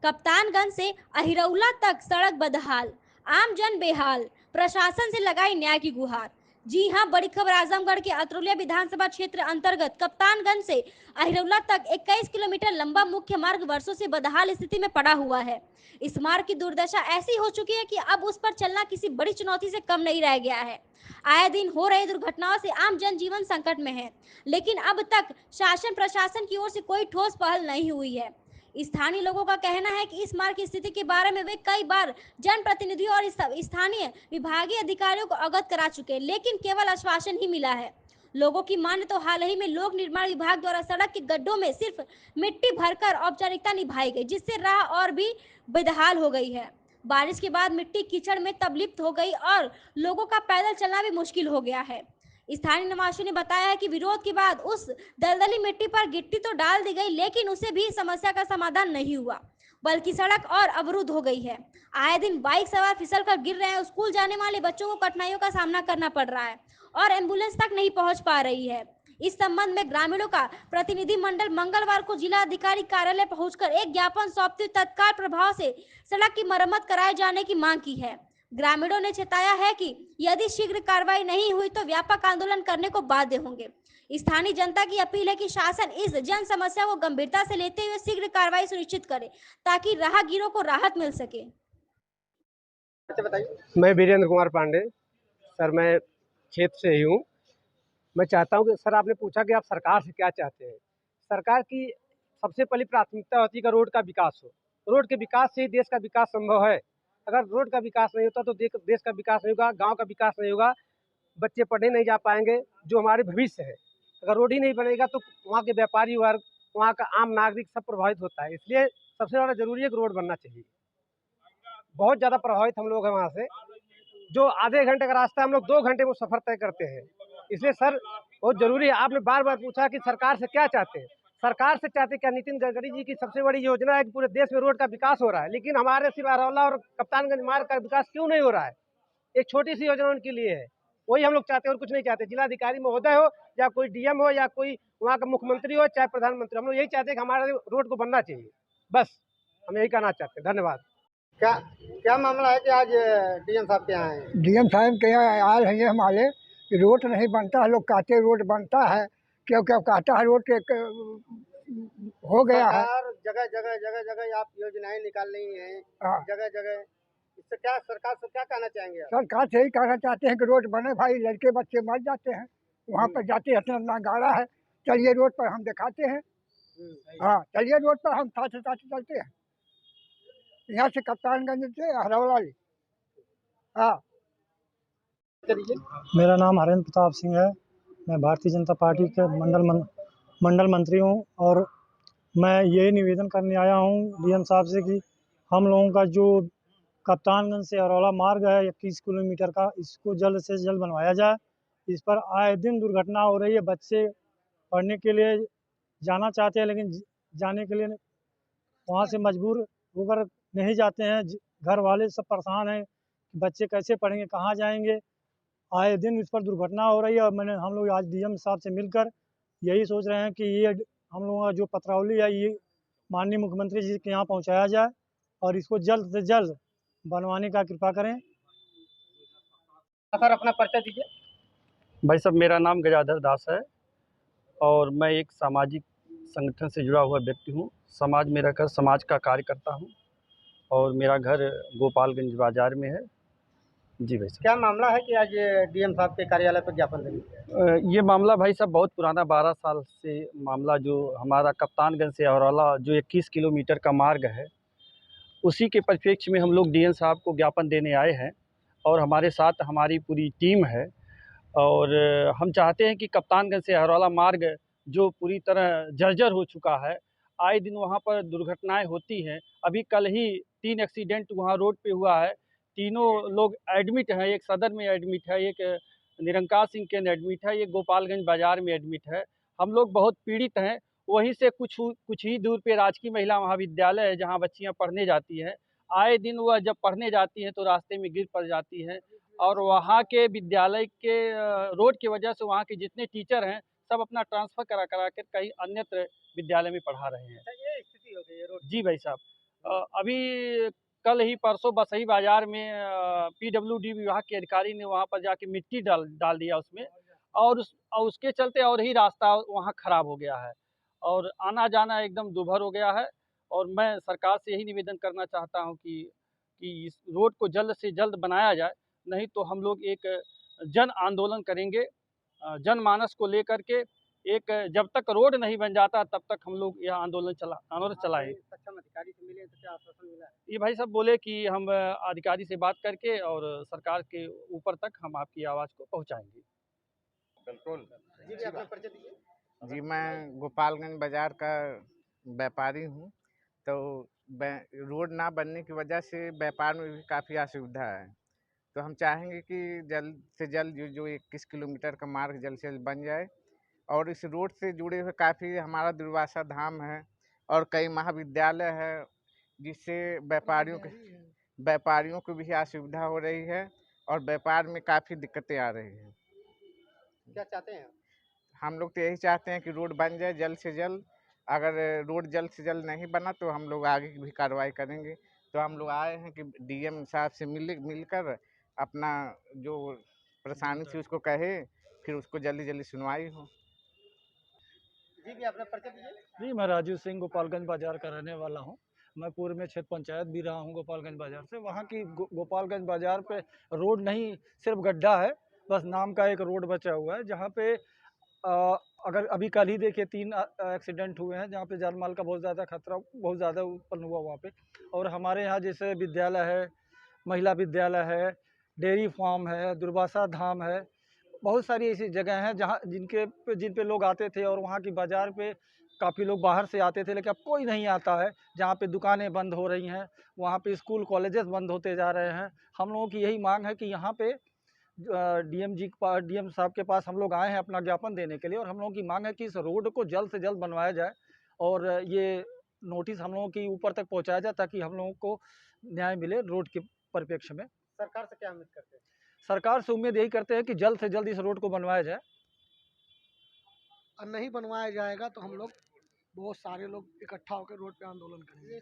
कप्तानगंज से अहिरौला तक सड़क बदहाल, आम जन बेहाल, प्रशासन से लगाई न्याय की गुहार। जी हां, बड़ी खबर आजमगढ़ के अतरौलिया विधानसभा क्षेत्र अंतर्गत कप्तानगंज से अहिरौला तक 21 किलोमीटर लंबा मुख्य मार्ग वर्षों से बदहाल स्थिति में पड़ा हुआ है। इस मार्ग की दुर्दशा ऐसी हो चुकी है कि अब उस पर चलना किसी बड़ी चुनौती से कम नहीं रह गया है। आए दिन हो रही दुर्घटनाओं से आम जनजीवन संकट में है, लेकिन अब तक शासन प्रशासन की ओर से कोई ठोस पहल नहीं हुई है। स्थानीय लोगों का कहना है कि इस मार्ग की स्थिति के बारे में वे कई बार जनप्रतिनिधियों और स्थानीय विभागीय अधिकारियों को अवगत करा चुके हैं, लेकिन केवल आश्वासन ही मिला है। लोगों की माने तो हाल ही में लोक निर्माण विभाग द्वारा सड़क के गड्ढों में सिर्फ मिट्टी भरकर औपचारिकता निभाई गई, जिससे राह और भी बेदहाल हो गई है। बारिश के बाद मिट्टी कीचड़ में तबलिप्त हो गई और लोगों का पैदल चलना भी मुश्किल हो गया है। स्थानीय निवासियों ने बताया है कि विरोध के बाद उस दलदली मिट्टी पर गिट्टी तो डाल दी गई, लेकिन उसे भी समस्या का समाधान नहीं हुआ, बल्कि सड़क और अवरुद्ध हो गई है। आए दिन बाइक सवार फिसल कर गिर रहे हैं, स्कूल जाने वाले बच्चों को कठिनाइयों का सामना करना पड़ रहा है और एम्बुलेंस तक नहीं पहुंच पा रही है। इस संबंध में ग्रामीणों का प्रतिनिधि मंडल मंगलवार को जिला अधिकारी कार्यालय पहुंचकर एक ज्ञापन सौंपते तत्काल प्रभाव से सड़क की मरम्मत कराए जाने की मांग की है। ग्रामीणों ने चेताया है कि यदि शीघ्र कार्रवाई नहीं हुई तो व्यापक आंदोलन करने को बाध्य होंगे। स्थानीय जनता की अपील है कि शासन इस जन समस्या को गंभीरता से लेते हुए शीघ्र कार्रवाई सुनिश्चित करे, ताकि राहगीरों को राहत मिल सके। अच्छा बताइए। मैं वीरेंद्र कुमार पांडे, सर मैं क्षेत्र से ही हूँ। मैं चाहता हूँ कि सर आपने पूछा कि आप सरकार से क्या चाहते हैं। सरकार की सबसे पहली प्राथमिकता होती है कि रोड का विकास हो। रोड के विकास से ही देश का विकास संभव है। अगर रोड का विकास नहीं होता तो देश का विकास नहीं होगा, गाँव का विकास नहीं होगा, बच्चे पढ़ने नहीं जा पाएंगे, जो हमारे भविष्य है। अगर रोड ही नहीं बनेगा तो वहाँ के व्यापारी वर्ग, वहाँ का आम नागरिक सब प्रभावित होता है। इसलिए सबसे ज़्यादा जरूरी है कि रोड बनना चाहिए। बहुत ज़्यादा प्रभावित हम लोग हैं वहाँ से। जो आधे घंटे का रास्ता हम लोग 2 घंटे में सफर तय करते हैं। इसलिए सर बहुत जरूरी है। आपने बार बार पूछा कि सरकार से क्या चाहते हैं। सरकार से चाहते क्या, नितिन गडकरी जी की सबसे बड़ी योजना है कि पूरे देश में रोड का विकास हो रहा है, लेकिन हमारे सिर्फ अरौला और कप्तानगंज मार्ग का विकास क्यों नहीं हो रहा है। एक छोटी सी योजना उनके लिए है, वही हम लोग चाहते हैं और कुछ नहीं चाहते। जिलाधिकारी महोदय हो या कोई डीएम हो या कोई वहाँ का मुख्यमंत्री हो चाहे प्रधानमंत्री, हम लोग यही चाहते हैं कि हमारे रोड को बनना चाहिए। बस हम यही कहना चाहते हैं। धन्यवाद। क्या क्या मामला है कि आज डीएम साहब के यहाँ आए? डीएम साहब के यहाँ आए हैं हमारे कि रोड नहीं बनता है। लोग कहते रोड बनता है, क्यों क्यों कहता है रोड के हो गया है। जगह जगह जगह जगह आप योजनाएं निकाल रही हैं, हाँ। जगह जगह, इससे क्या सरकार से क्या कहना चाहेंगे आप? सरकार से ही कहना चाहते हैं कि रोड बने भाई, लड़के बच्चे मर जाते हैं वहाँ पर जाते हैं, इतना गाड़ा है। चलिए रोड पर हम दिखाते हैं। हाँ चलिए रोड पर हम साथ साथ चलते हैं, यहाँ से कप्तानगंज से हरौला। हाँ मेरा नाम हरेंद्र प्रताप सिंह है। मैं भारतीय जनता पार्टी के मंडल मंत्री हूँ और मैं यही निवेदन करने आया हूँ डीएम साहब से कि हम लोगों का जो कप्तानगंज से अरौला मार्ग है 21 किलोमीटर का, इसको जल्द से जल्द बनवाया जाए। इस पर आए दिन दुर्घटना हो रही है। बच्चे पढ़ने के लिए जाना चाहते हैं, लेकिन जाने के लिए वहाँ से मजबूर होकर नहीं जाते हैं। घर वाले सब परेशान हैं कि बच्चे कैसे पढ़ेंगे, कहाँ जाएंगे। आए दिन इस पर दुर्घटना हो रही है और हम लोग आज डीएम साहब से मिलकर यही सोच रहे हैं कि ये हम लोगों का जो पत्रावली है ये माननीय मुख्यमंत्री जी के यहाँ पहुँचाया जाए और इसको जल्द से जल्द बनवाने का कृपा करें। सर अपना परिचय दीजिए। भाई साहब, मेरा नाम गजाधर दास है और मैं एक सामाजिक संगठन से जुड़ा हुआ व्यक्ति हूँ। समाज में रहकर समाज का कार्य करता हूँ और मेरा घर गोपालगंज बाजार में है। जी भाई साहब। क्या मामला है कि आज डीएम साहब के कार्यालय पर ज्ञापन देंगे? ये मामला भाई साहब बहुत पुराना, 12 साल से मामला, जो हमारा कप्तानगंज से अरौला जो 21 किलोमीटर का मार्ग है, उसी के परिप्रेक्ष्य में हम लोग डीएम साहब को ज्ञापन देने आए हैं और हमारे साथ हमारी पूरी टीम है। और हम चाहते हैं कि कप्तानगंज से अरौला मार्ग जो पूरी तरह जर्जर हो चुका है, आए दिन वहाँ पर दुर्घटनाएं होती हैं। अभी कल ही 3 एक्सीडेंट वहाँ रोड पे हुआ है। तीनों लोग एडमिट हैं, एक सदर में एडमिट है, एक निरंकार सिंह केंद्र एडमिट है, एक गोपालगंज बाजार में एडमिट है। हम लोग बहुत पीड़ित हैं। वहीं से कुछ ही दूर पे राजकीय महिला महाविद्यालय है जहाँ बच्चियाँ पढ़ने जाती हैं। आए दिन वह जब पढ़ने जाती हैं तो रास्ते में गिर पड़ जाती हैं और वहाँ के विद्यालय के रोड की वजह से वहाँ के जितने टीचर हैं सब अपना ट्रांसफ़र करा कर कहीं अन्यत्र विद्यालय में पढ़ा रहे हैं। ये स्थिति हो गई है रोड। जी भाई साहब। अभी कल ही परसों बसई बाजार में पीडब्ल्यूडी विभाग के अधिकारी ने वहाँ पर जाके मिट्टी डाल डाल दिया उसमें, और उसके चलते और ही रास्ता वहाँ खराब हो गया है और आना जाना एकदम दुभर हो गया है। और मैं सरकार से यही निवेदन करना चाहता हूँ कि इस रोड को जल्द से जल्द बनाया जाए, नहीं तो हम लोग एक जन आंदोलन करेंगे जनमानस को लेकर के। एक जब तक रोड नहीं बन जाता तब तक हम लोग यह आंदोलन चलाएंगे। सक्षम अधिकारी से मिले तो क्या आश्वासन मिला है? ये भाई साहब बोले कि हम अधिकारी से बात करके और सरकार के ऊपर तक हम आपकी आवाज़ को पहुंचाएंगे। बिल्कुल। जी भी अपना परिचय दीजिए। जी, मैं गोपालगंज बाज़ार का व्यापारी हूँ। तो रोड ना बनने की वजह से व्यापार में भी काफ़ी असुविधा है। तो हम चाहेंगे कि जल्द से जल्द जो 21 किलोमीटर का मार्ग जल्द से जल्द बन जाए। और इस रोड से जुड़े हुए काफ़ी हमारा दुर्वासा धाम है और कई महाविद्यालय है, जिससे व्यापारियों को भी असुविधा हो रही है और व्यापार में काफ़ी दिक्कतें आ रही हैं। क्या चाहते हैं? हम लोग तो यही चाहते हैं कि रोड बन जाए जल्द से जल्द। अगर रोड जल्द से जल्द नहीं बना तो हम लोग आगे की भी कार्रवाई करेंगे। तो हम लोग आए हैं कि डीएम साहब से मिलकर अपना जो परेशानी थी उसको कहे, फिर उसको जल्दी जल्दी सुनवाई हो। जी भी अपना परिचय दीजिए। जी, मैं राजीव सिंह गोपालगंज बाज़ार का रहने वाला हूँ। मैं पूर्व में क्षेत्र पंचायत भी रहा हूँ गोपालगंज बाज़ार से। वहाँ की गोपालगंज बाज़ार पे रोड नहीं, सिर्फ गड्ढा है, बस नाम का एक रोड बचा हुआ है, जहाँ पे अगर अभी कल ही देखिए 3 एक्सीडेंट हुए हैं, जहाँ पे जान माल का बहुत ज़्यादा खतरा बहुत ज़्यादा उत्पन्न हुआ वहाँ पे। और हमारे यहाँ जैसे विद्यालय है, महिला विद्यालय है, डेयरी फार्म है, दुर्वासा धाम है, बहुत सारी ऐसी जगह हैं जहाँ जिन पे लोग आते थे और वहाँ की बाज़ार पे काफ़ी लोग बाहर से आते थे, लेकिन अब कोई नहीं आता है। जहाँ पे दुकानें बंद हो रही हैं, वहाँ पे स्कूल कॉलेजेस बंद होते जा रहे हैं। हम लोगों की यही मांग है कि यहाँ पे डीएम साहब के पास हम लोग आए हैं अपना ज्ञापन देने के लिए, और हम लोगों की मांग है कि इस रोड को जल्द से जल्द बनवाया जाए और ये नोटिस हम लोगों के ऊपर तक पहुँचाया जाए, ताकि हम लोगों को न्याय मिले रोड के परिप्रेक्ष्य में। सरकार से क्या उम्मीद करते हैं? सरकार से उम्मीद यही करते हैं कि जल्द से जल्द इस रोड को बनवाया जाए। और नहीं बनवाया जाएगा तो हम लोग बहुत सारे लोग इकट्ठा होकर रोड पे आंदोलन करेंगे।